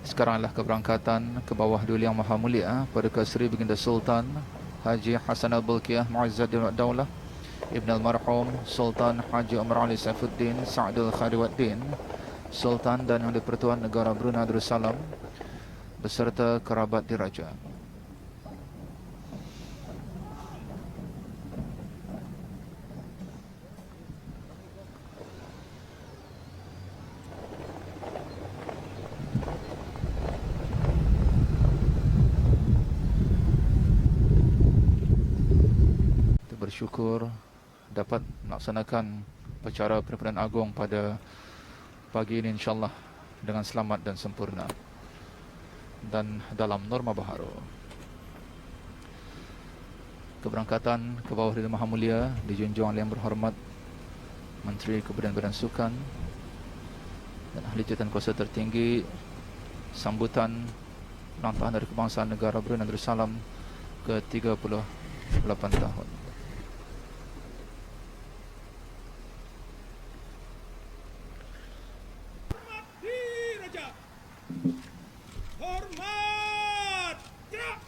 Sekarang adalah keberangkatan ke bawah Duli Yang Maha Mulia Paduka Seri Baginda Sultan Haji Hassan Al-Bolkiah Mu'izzuddin Daulah Ibn Al-Marhum Sultan Haji Umar Ali Saifuddin Sa'dul Khadiwaddin Sultan dan Yang di-Pertuan Negara Brunei Darussalam beserta kerabat diraja. Kita bersyukur dapat melaksanakan upacara Perhimpunan Agung pada pagi ini insyaAllah dengan selamat dan sempurna dan dalam norma baharu. Keberangkatan ke bawah Duli Maha Mulia dijunjung oleh Yang Berhormat Menteri Kebudayaan Badan Sukan dan Ahli Jabatan Kuasa Tertinggi, sambutan ulang tahun Hari Kebangsaan Negara Brunei Darussalam ke-38 tahun. Hormat! Gerak!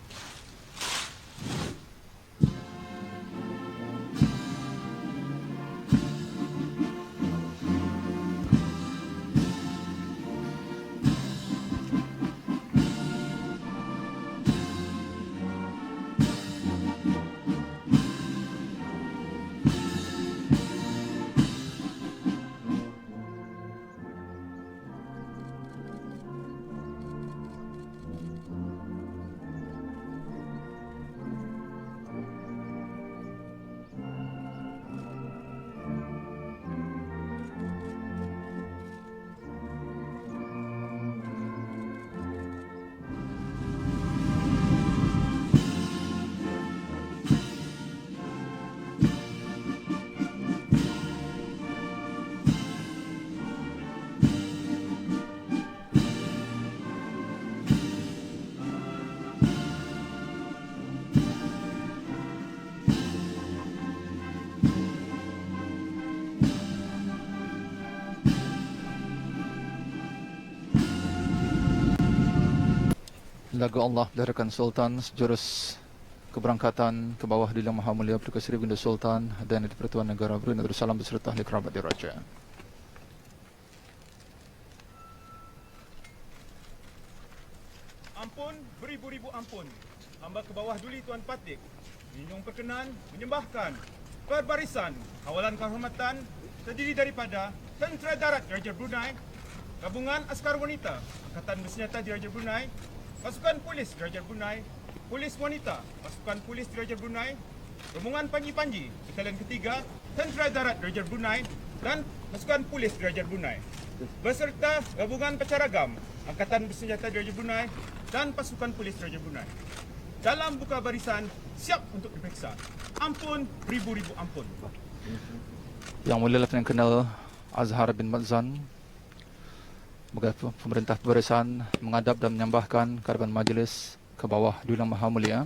Lagu Allah Peliharakan Sultan sejurus keberangkatan ke bawah Duli Yang Maha Mulia Paduka Seri Baginda Sultan dan Yang di-Pertuan Negara Brunei Darussalam beserta ahli kerabat diraja. Ampun, beribu-ribu ampun. Hamba ke bawah Duli Tuan Patik menjunjung perkenan menyembahkan perbarisan kawalan kehormatan terdiri daripada Tentera Darat Diraja Brunei, Gabungan Askar Wanita Angkatan Bersenjata Diraja Brunei, Pasukan Polis Diraja Brunei, Polis Wanita Pasukan Polis Diraja Brunei, Rombongan Panji-Panji Batalion Ketiga Tentera Darat Diraja Brunei dan Pasukan Polis Diraja Brunei beserta Gabungan Pacaragam Angkatan Bersenjata Diraja Brunei dan Pasukan Polis Diraja Brunei. Dalam buka barisan, siap untuk diperiksa. Ampun, beribu-ribu ampun. Yang Mulia Lieutenant Colonel Azhar bin Madzan, Pemerintah Pembarisan mengadap dan menyambahkan kehadapan majlis ke bawah Duli Yang Maha Mulia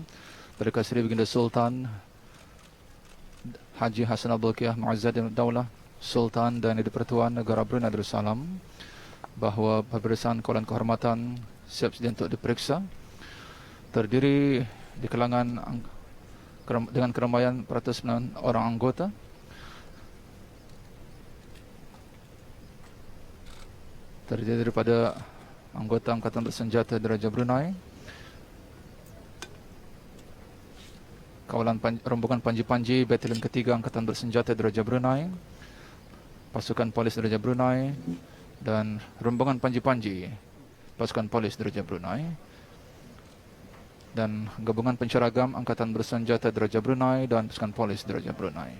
Paduka Seri Baginda Sultan Haji Hassan Al-Bolkiah Mu'izzuddin Daulah Sultan dan Yang di-Pertuan Negara Brunei Darussalam bahawa pembarisan kawalan kehormatan siap sedia untuk diperiksa, terdiri di kalangan dengan keramaian 409 orang anggota. Terdiri daripada anggota Angkatan Bersenjata Diraja Brunei, rombongan Panji-Panji Batalion Ketiga Angkatan Bersenjata Diraja Brunei, Pasukan Polis Diraja Brunei dan rombongan Panji-Panji Pasukan Polis Diraja Brunei dan Gabungan Penceragam Angkatan Bersenjata Diraja Brunei dan Pasukan Polis Diraja Brunei.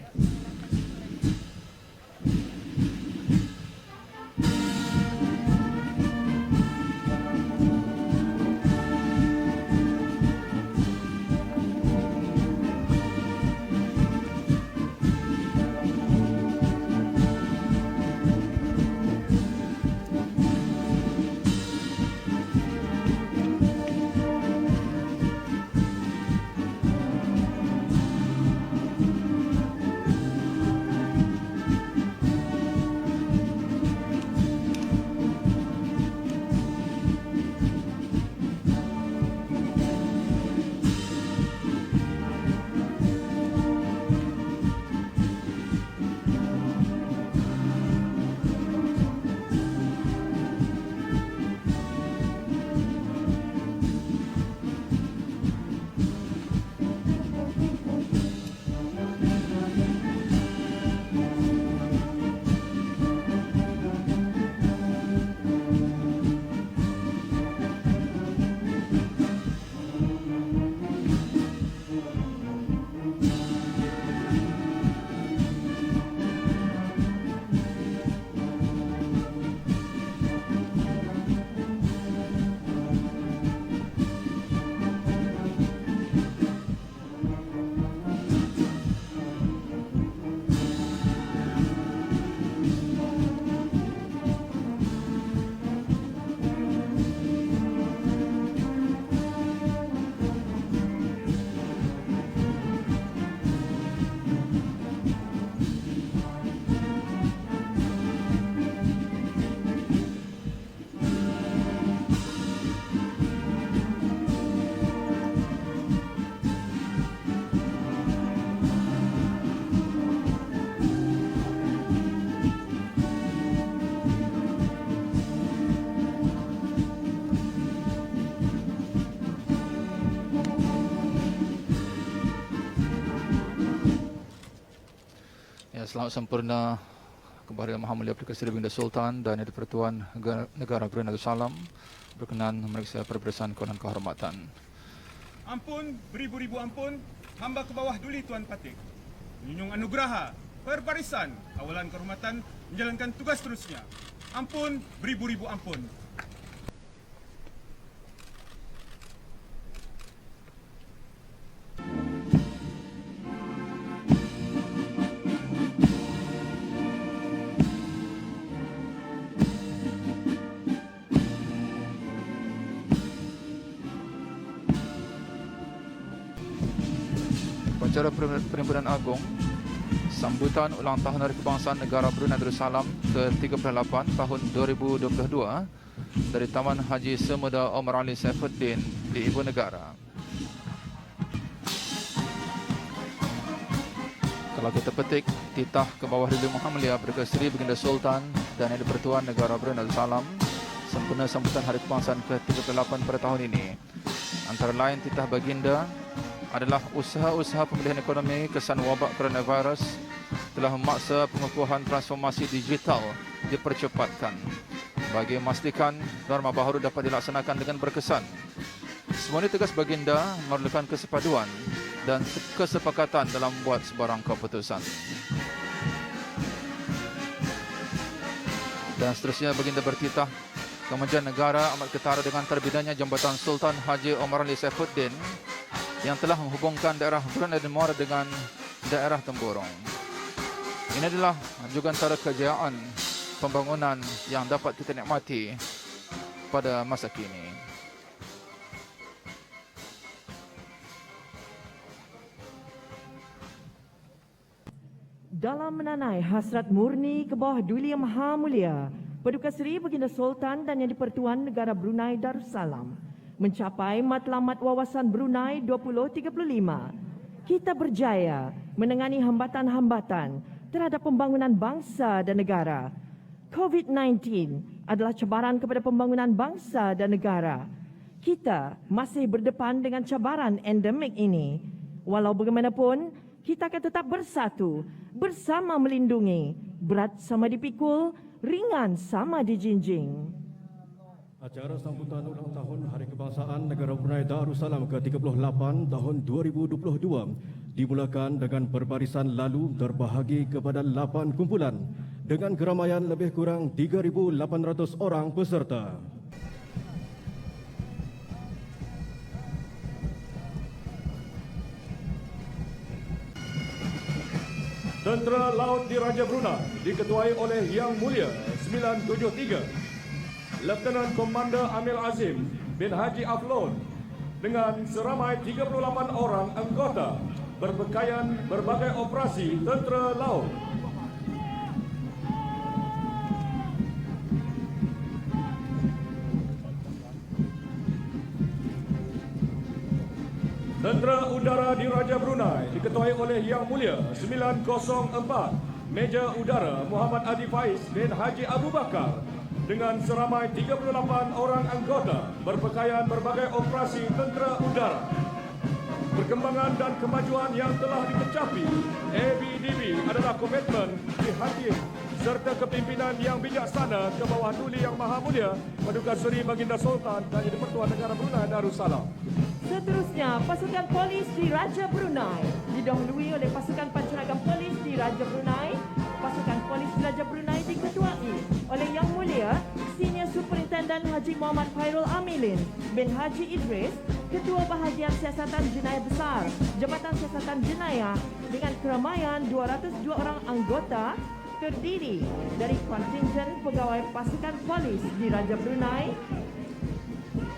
Selamat sempurna kepada Yang Maha Mulia Perdana Seri Baginda Sultan dan Yang di-Pertuan Negara Brunei Darussalam berkenan memeriksa pemberian konon kehormatan. Ampun, beribu-ribu ampun, hamba ke bawah duli Tuan Patik. Menyunjung anugerah, perbarisan, kawalan kehormatan, menjalankan tugas terusnya. Ampun, beribu-ribu ampun. Upacara Perhimpunan Agung sambutan ulang tahun Hari Kebangsaan Negara Brunei Darussalam ke-38 tahun 2022 dari Taman Haji Semuda Omar Ali Saifuddin di Ibu Negara. Kalau kita petik titah ke bawah duli Maha Mulia Perdana Seri Baginda Sultan dan Yang di-Pertuan Negara Brunei Darussalam sempurna sambutan Hari Kebangsaan ke-38 pada tahun ini. Antara lain titah baginda adalah usaha-usaha pemulihan ekonomi kesan wabak coronavirus telah memaksa pengukuhan transformasi digital dipercepatkan bagi memastikan norma baharu dapat dilaksanakan dengan berkesan. Semua ini tugas baginda memerlukan kesepaduan dan kesepakatan dalam membuat sebarang keputusan. Dan seterusnya baginda bertitah Kementerian Negara amat ketara dengan terbitnya Jambatan Sultan Haji Omar Ali Saifuddin yang telah menghubungkan daerah Brunei Darussalam dengan daerah Temburong. Ini adalah juga antara kejayaan pembangunan yang dapat kita nikmati pada masa kini. Dalam menanai hasrat murni ke bawah duli Yang Maha Mulia Paduka Seri Baginda Sultan dan Yang di-Pertuan Negara Brunei Darussalam mencapai matlamat wawasan Brunei 2035, kita berjaya menangani hambatan-hambatan terhadap pembangunan bangsa dan negara. COVID-19 adalah cabaran kepada pembangunan bangsa dan negara. Kita masih berdepan dengan cabaran endemik ini. Walau bagaimanapun, kita akan tetap bersatu, bersama melindungi, berat sama dipikul, ringan sama dijinjing. Acara sambutan ulang tahun Hari Kebangsaan Negara Brunei Darussalam ke-38 tahun 2022 dimulakan dengan perbarisan lalu terbahagi kepada 8 kumpulan dengan keramaian lebih kurang 3,800 orang peserta. Tentera Laut Diraja Brunei diketuai oleh Yang Mulia 973 Lieutenant Commander Amir Azim bin Haji Aflon dengan seramai 38 orang anggota berpakaian berbagai operasi tentera laut. Tentera Udara Diraja Brunei diketuai oleh Yang Mulia 904 Major Udara Muhammad Adi Faiz bin Haji Abu Bakar dengan seramai 38 orang anggota berpakaian berbagai operasi tentera udara. Perkembangan dan kemajuan yang telah dikecapi ABDB adalah komitmen prihatin serta kepimpinan yang bijaksana ke bawah duli Yang Maha Mulia Paduka Seri Baginda Sultan dan Yang di-Pertuan Negara Brunei Darussalam. Seterusnya, pasukan polis di Raja Brunei didahului oleh pasukan pancaragam polis di Raja Brunei. Pasukan polis di Raja Brunei diketuai oleh Yang Mulia Senior Superintendent Haji Muhammad Khairul Amilin bin Haji Idris, Ketua Bahagian Siasatan Jenayah Besar Jabatan Siasatan Jenayah dengan keramaian 202 orang anggota terdiri dari kontingen pegawai pasukan polis di Raja Brunei,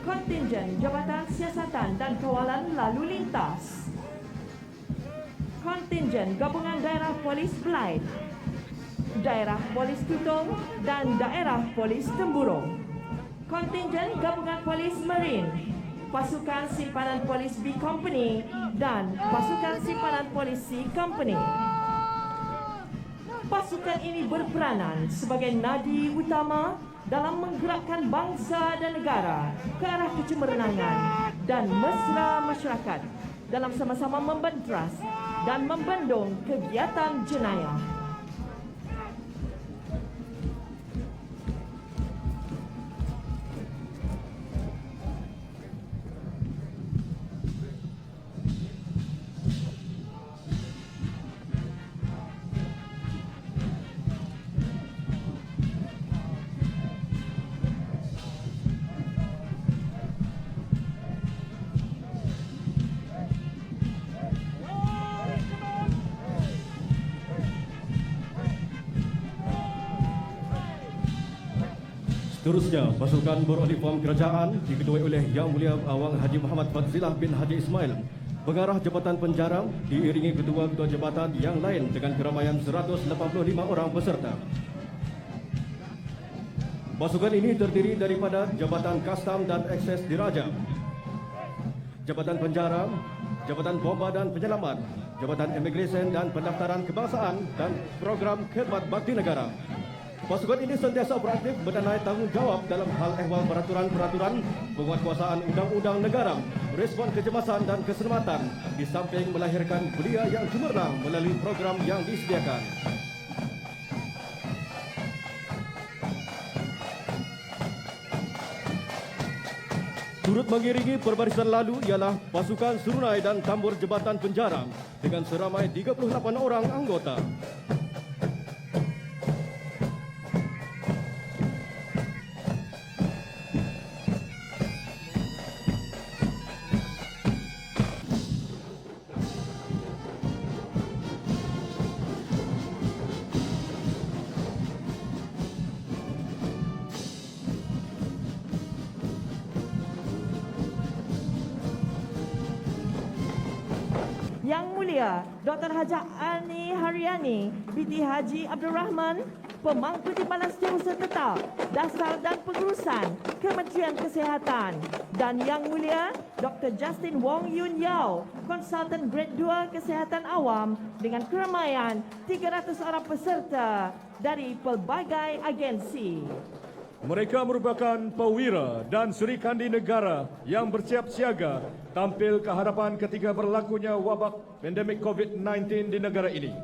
kontingen Jabatan Siasatan dan Kawalan Lalu Lintas, kontingen Gabungan Daerah Polis Belait, Daerah Polis Tutong dan Daerah Polis Temburong, kontingen Gabungan Polis Marine, pasukan simpanan polis B Company dan pasukan simpanan polis C Company. Pasukan ini berperanan sebagai nadi utama dalam menggerakkan bangsa dan negara ke arah kecemerlangan dan mesra masyarakat dalam sama-sama membentras dan membendung kegiatan jenayah. Seterusnya, pasukan beruniform kerajaan diketuai oleh Yang Mulia Awang Haji Muhammad Fadzilah bin Haji Ismail pengarah Jabatan Penjara diiringi ketua-ketua jabatan yang lain dengan keramaian 185 orang peserta. Pasukan ini terdiri daripada Jabatan Kastam dan Akses Diraja, Jabatan Penjara, Jabatan Bomba dan Penyelamat, Jabatan Imigresen dan Pendaftaran Kebangsaan dan Program Khidmat Bakti Negara. Pasukan ini sentiasa beraktif mendanai tanggungjawab dalam hal ehwal peraturan-peraturan, penguatkuasaan undang-undang negara, respon kecemasan dan keselamatan, di samping melahirkan belia yang cemerlang melalui program yang disediakan. Turut mengiringi perbarisan lalu ialah pasukan Serunai dan Tambur Jabatan Penjara dengan seramai 38 orang anggota. Yang Mulia Dr. Haji Ani Haryani binti Haji Abdul Rahman, Pemangku Timbalan Setiausaha Tetap Dasar dan Pengurusan Kementerian Kesihatan, dan Yang Mulia Dr. Justin Wong Yun Yao, Konsultan Grade 2 Kesihatan Awam dengan keramaian 300 orang peserta dari pelbagai agensi. Mereka merupakan perwira dan serikandi negara yang bersiap siaga tampil ke hadapan ketika berlakunya wabak pandemik COVID-19 di negara ini.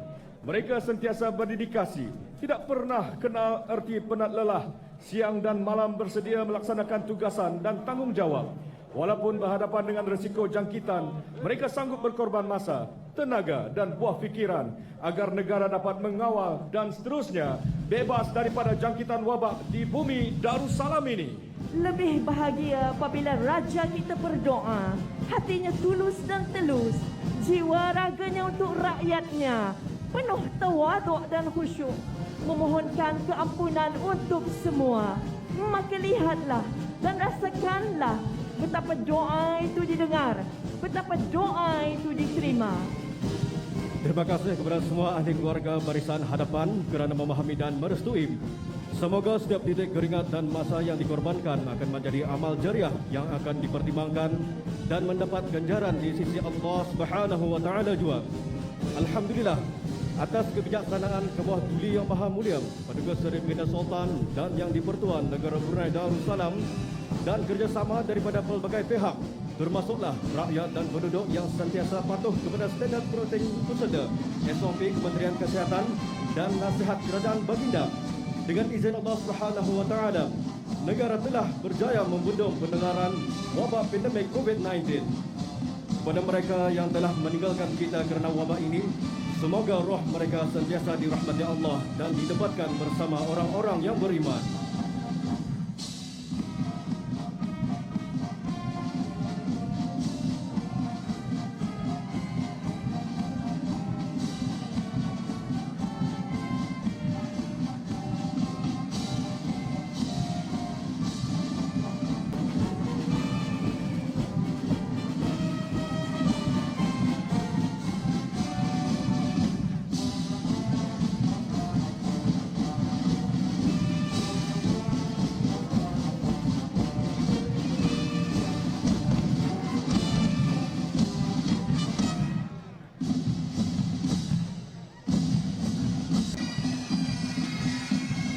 Mereka sentiasa berdedikasi, tidak pernah kenal erti penat lelah, siang dan malam bersedia melaksanakan tugasan dan tanggungjawab. Walaupun berhadapan dengan risiko jangkitan, mereka sanggup berkorban masa, tenaga dan buah fikiran agar negara dapat mengawal dan seterusnya bebas daripada jangkitan wabak di bumi Darussalam ini. Lebih bahagia apabila raja kita berdoa, hatinya tulus dan telus, jiwa raganya untuk rakyatnya, penuh tawaduk dan khusyuk, memohonkan keampunan untuk semua. Maka lihatlah dan rasakanlah betapa doa itu didengar, betapa doa itu diterima. Terima kasih kepada semua ahli keluarga Barisan Hadapan kerana memahami dan merestui. Semoga setiap titik keringat dan masa yang dikorbankan akan menjadi amal jariah yang akan dipertimbangkan dan mendapat ganjaran di sisi Allah Subhanahu wa taala juga. Alhamdulillah atas kebijaksanaan Kebawah Duli Yang Maha Mulia Paduka Seri Baginda Sultan dan Yang di-Pertuan Negara Brunei Darussalam dan kerjasama daripada pelbagai pihak, termasuklah rakyat dan penduduk yang sentiasa patuh kepada standard operating procedure SOP Kementerian Kesihatan dan nasihat kerajaan baginda. Dengan izin Allah Subhanahu wa taala, negara telah berjaya membendung penularan wabak pandemik COVID-19. Kepada mereka yang telah meninggalkan kita kerana wabak ini, semoga roh mereka sentiasa dirahmati Allah dan ditempatkan bersama orang-orang yang beriman.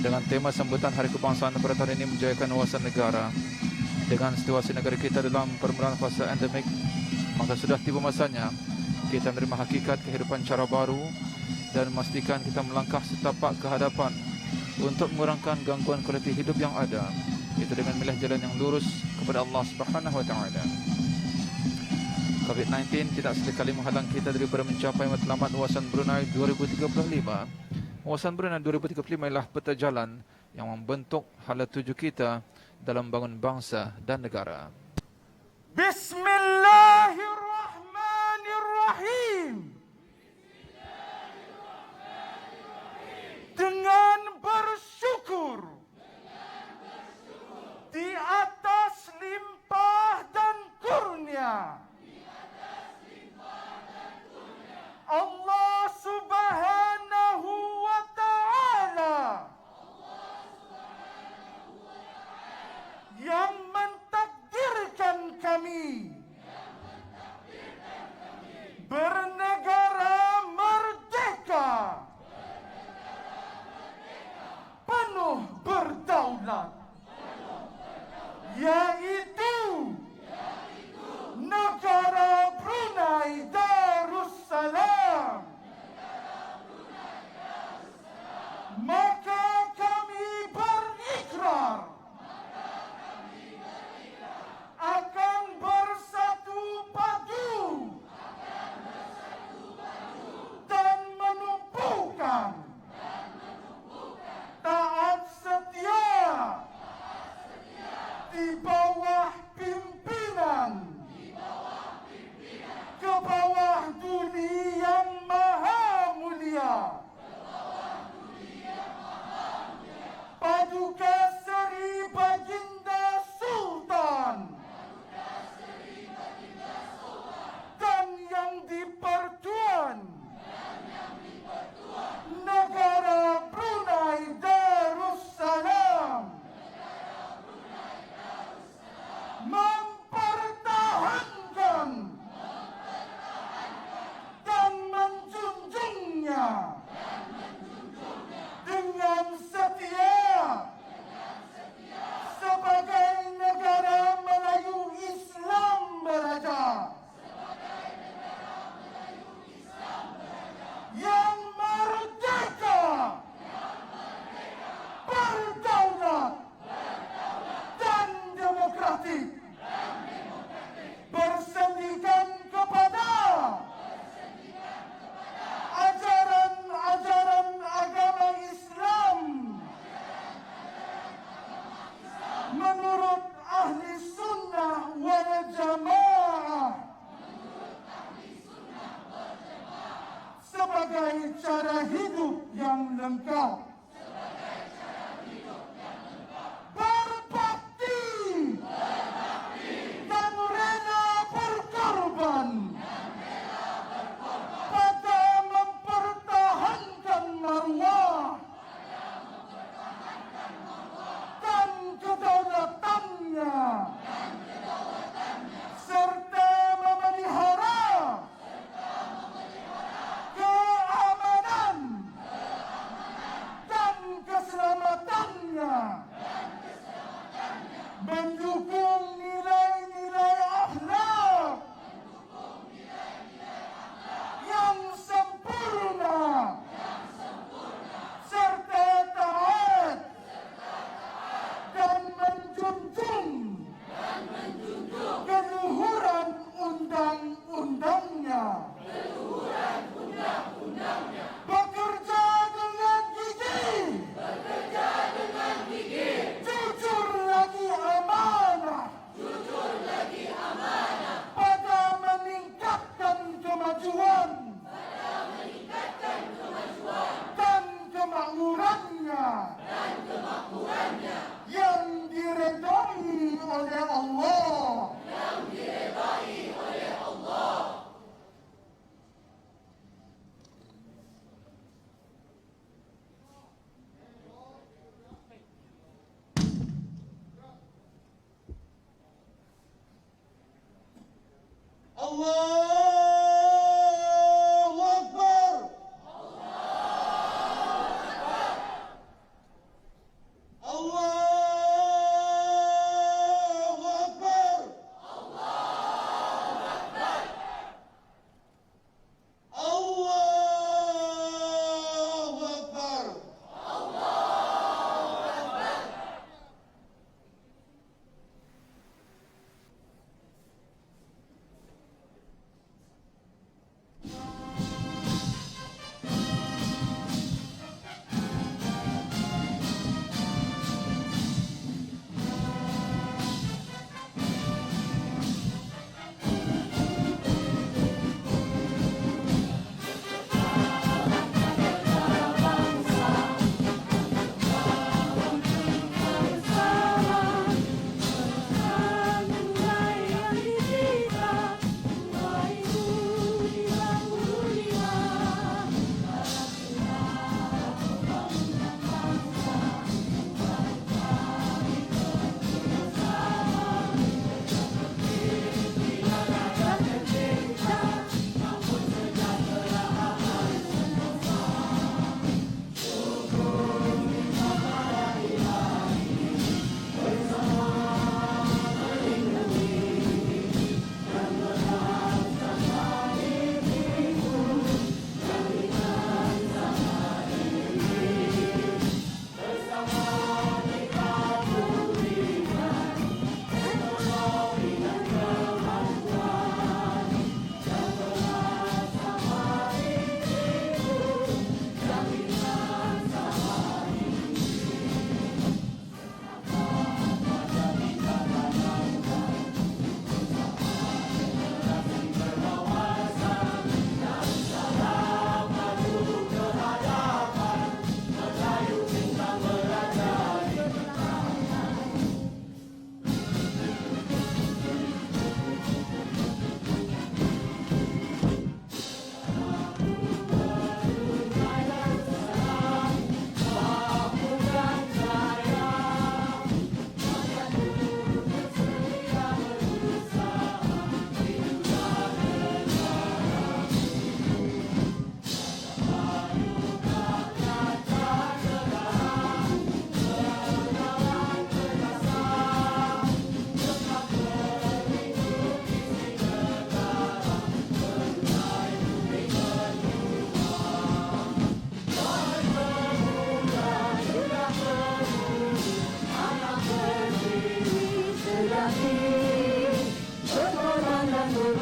Dengan tema sambutan Hari Kebangsaan pada tahun ini menjayakan wawasan negara dengan situasi negara kita dalam permulaan fase endemik, maka sudah tiba masanya kita menerima hakikat kehidupan cara baru dan memastikan kita melangkah setapak ke hadapan untuk mengurangkan gangguan kualiti hidup yang ada, itu dengan memilih jalan yang lurus kepada Allah Subhanahu wa taala. COVID-19 tidak sekali menghalang kita daripada mencapai matlamat wawasan Brunei 2035. Wawasan Brunei 2035 ialah peta jalan yang membentuk hala tuju kita dalam bangun bangsa dan negara. Bismillahirrahmanirrahim. Dengan bersyukur kami bernegara merdeka, penuh berdaulat, yaitu negara Brunei Darussalam. Maka kami berikrar akan bersatu padu dan menumpukan taat setia di bawah pimpinan ke bawah Duli Yang Maha Mulia Paduka Seri Baginda Sultan dan Yang di-Pertuan negara Brunei Darussalam mempertahankan dan menjunjungnya dengan setia sebagai negara Melayu Islam Beraja yang merdeka, berdaulat dan demokratik, bersendikan kepada ajaran-ajaran agama Islam menurut ahli sunnah wal jamaah sebagai cara hidup yang lengkap, berbakti dan rela berkorban pada mempertahankan maruah dan kedaulatannya serta memelihara keamanan dan keselamatannya, mendukung nilai-nilai akhlak yang sempurna serta taat dan menjunjung keluhuran undang-undangnya, bekerja dengan gigih, jujur lagi amanah, pada meningkatkan kemajuan dan kemakmurannya yang diredai oleh Allah. Allahu Akbar. Allahu Akbar. Allahu Akbar.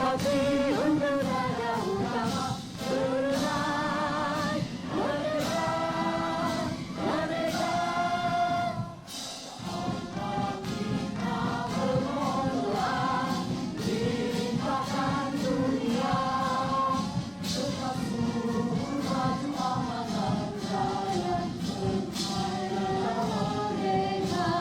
hati untuk raja utama Brunei. Merdeka, merdeka. Allah kita bermohon doa, limpahkan dunia, tetap seluruh maju amanah budaya, berjaya merdeka.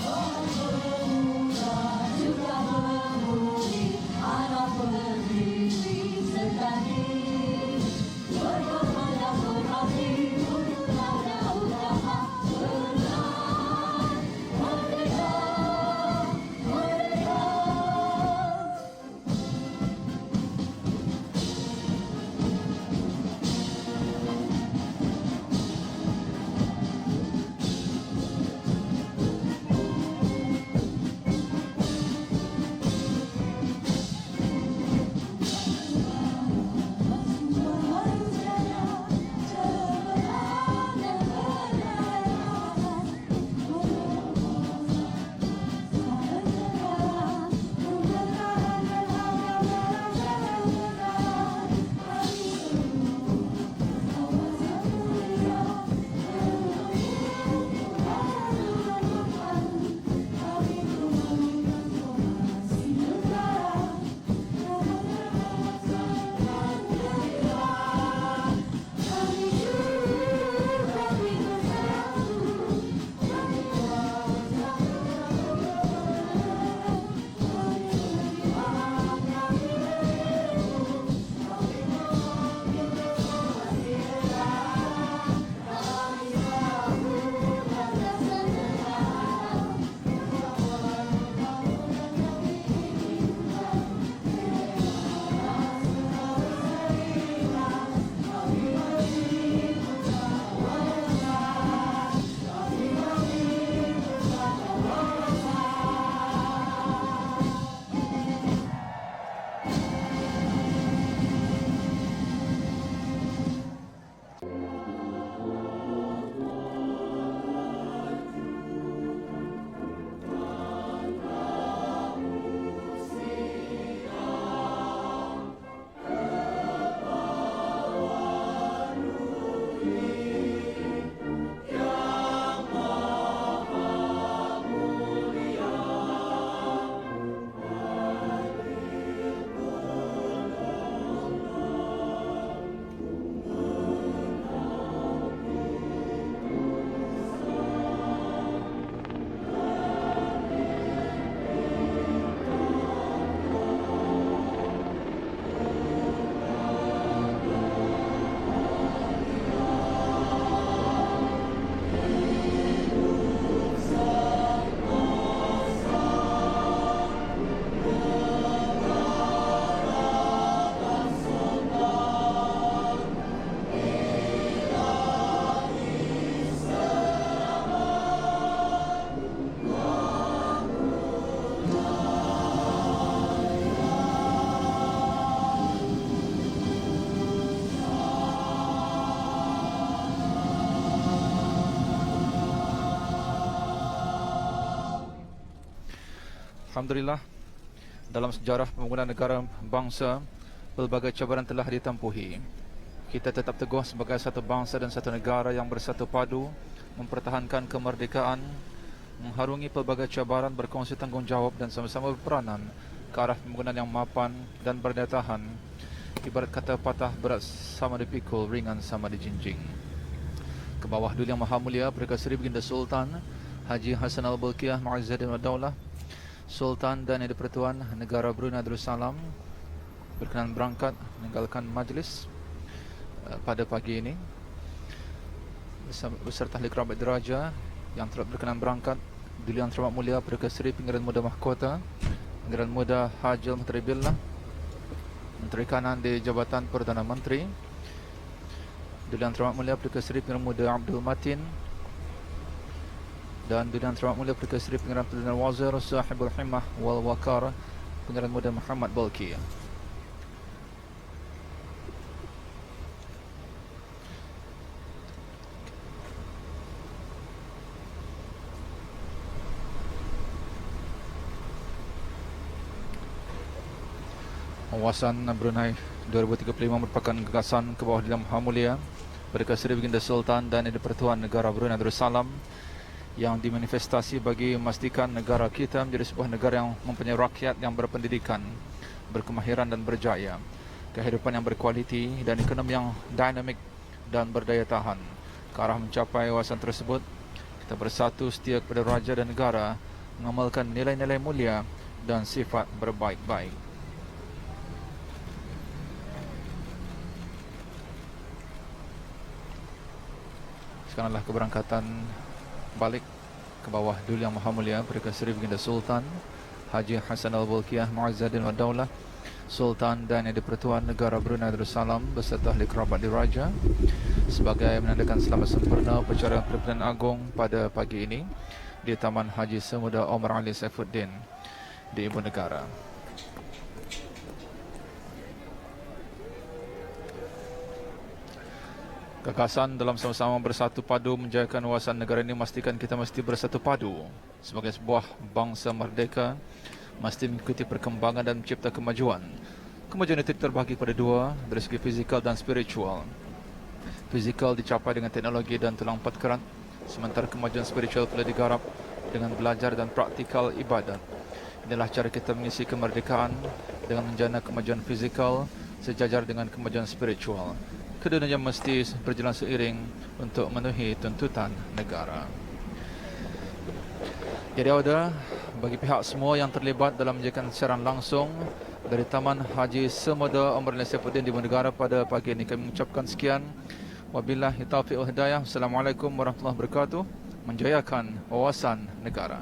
Orang pemuda juga bermudi, anak berdiri sekali, bergotong yang berhati untuk raja utama Brunei. Merdeka, merdeka. Alhamdulillah, dalam sejarah pembangunan negara bangsa, pelbagai cabaran telah ditempuhi. Kita tetap teguh sebagai satu bangsa dan satu negara yang bersatu padu, mempertahankan kemerdekaan, mengharungi pelbagai cabaran, berkongsi tanggungjawab dan sama-sama berperanan ke arah pembangunan yang mapan dan berdaya tahan. Ibarat kata patah berat sama dipikul, ringan sama dijinjing. Ke bawah Duli Yang Maha Mulia Perdana Seri Baginda Sultan Haji Hassan Al-Bolkiah Mu'izzuddin Ad-Daulah, Sultan dan Yang di-Pertuan Negara Brunei Darussalam berkenan berangkat meninggalkan majlis pada pagi ini beserta ahli kerabat deraja yang telah berkenan berangkat. Duli Yang Terhormat Mulia Perdana Seri Pinggiran Muda Mahkota Pinggiran Muda Haji Al-Muhtari Billah, Menteri Kanan di Jabatan Perdana Menteri. Duli Yang Terhormat Mulia Perdana Seri Pinggiran Muda Abdul Matin, dan Duli Yang Terhormat Mulia Perdana Seri Pinggiran Perdana Wazir Sahibul Himmah wal Waqar Pinggiran Muda Muhammad Bolkiah. Wawasan Brunei 2035 merupakan gagasan ke bawah Yang Maha Mulia Perdana Seri Baginda Sultan dan Yang di-Pertuan Negara Brunei Darussalam yang dimanifestasi bagi memastikan negara kita menjadi sebuah negara yang mempunyai rakyat yang berpendidikan, berkemahiran dan berjaya, kehidupan yang berkualiti dan ekonomi yang dinamik dan berdaya tahan. Ke arah mencapai wawasan tersebut, kita bersatu setia kepada Raja dan Negara, mengamalkan nilai-nilai mulia dan sifat berbaik-baik. Sekaranglah keberangkatan balik ke bawah Duli Yang Maha Mulia Perdana Seri Baginda Sultan Haji Hassanal Bolkiah Mu'izzuddin wa Daulah Sultan dan Yang di-Pertuan Negara Brunei Darussalam beserta ahli kerabat diraja sebagai menandakan selamat sempurna upacara Perpimpinan Agung pada pagi ini di Taman Haji Semuda Omar Ali Saifuddin di Ibu Negara. Gagasan dalam sama-sama bersatu padu menjayakan wawasan negara ini memastikan kita mesti bersatu padu sebagai sebuah bangsa merdeka, mesti mengikuti perkembangan dan mencipta kemajuan. Kemajuan itu terbahagi pada dua, dari segi fizikal dan spiritual. Fizikal dicapai dengan teknologi dan tulang empat kerat, sementara kemajuan spiritual perlu digarap dengan belajar dan praktikal ibadat. Inilah cara kita mengisi kemerdekaan dengan menjana kemajuan fizikal sejajar dengan kemajuan spiritual. Keduanya mesti berjalan seiring untuk memenuhi tuntutan negara. Jadi ada bagi pihak semua yang terlibat dalam menjayakan siaran langsung dari Taman Haji Semuda Omar Ali Saifuddin di Ibu Negara pada pagi ini, kami mengucapkan sekian. Wabillahi taufiq wal hidayah. Assalamualaikum warahmatullahi wabarakatuh. Menjayakan wawasan negara.